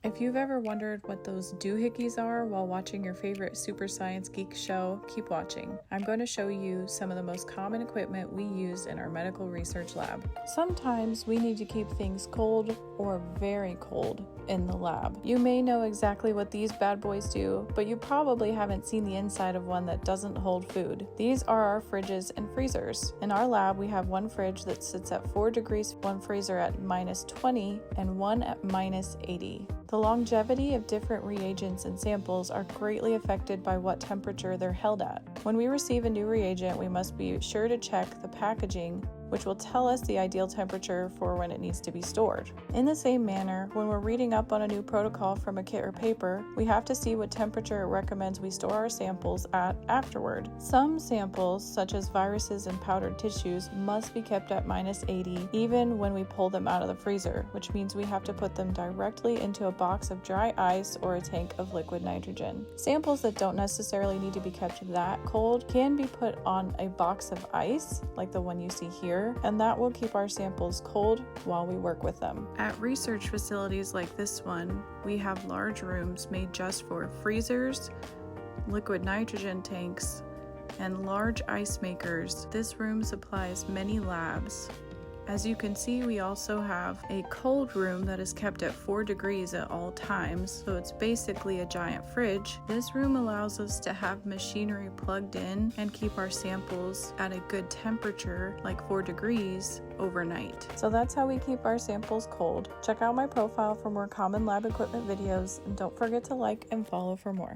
If you've ever wondered what those doohickeys are while watching your favorite Super Science Geek show, keep watching. I'm going to show you some of the most common equipment we use in our medical research lab. Sometimes we need to keep things cold or very cold in the lab. You may know exactly what these bad boys do, but you probably haven't seen the inside of one that doesn't hold food. These are our fridges and freezers. In our lab, we have one fridge that sits at 4 degrees, one freezer at -20, and one at -80. The longevity of different reagents and samples are greatly affected by what temperature they're held at. When we receive a new reagent, we must be sure to check the packaging, which will tell us the ideal temperature for when it needs to be stored. In the same manner, when we're reading up on a new protocol from a kit or paper, we have to see what temperature it recommends we store our samples at afterward. Some samples, such as viruses and powdered tissues, must be kept at -80 even when we pull them out of the freezer, which means we have to put them directly into a box of dry ice or a tank of liquid nitrogen. Samples that don't necessarily need to be kept that cold can be put on a box of ice, like the one you see here, and that will keep our samples cold while we work with them. At research facilities like this one, we have large rooms made just for freezers, liquid nitrogen tanks, and large ice makers. This room supplies many labs. As you can see, we also have a cold room that is kept at 4 degrees at all times, so it's basically a giant fridge. This room allows us to have machinery plugged in and keep our samples at a good temperature, like 4 degrees, overnight. So that's how we keep our samples cold. Check out my profile for more common lab equipment videos, and don't forget to like and follow for more.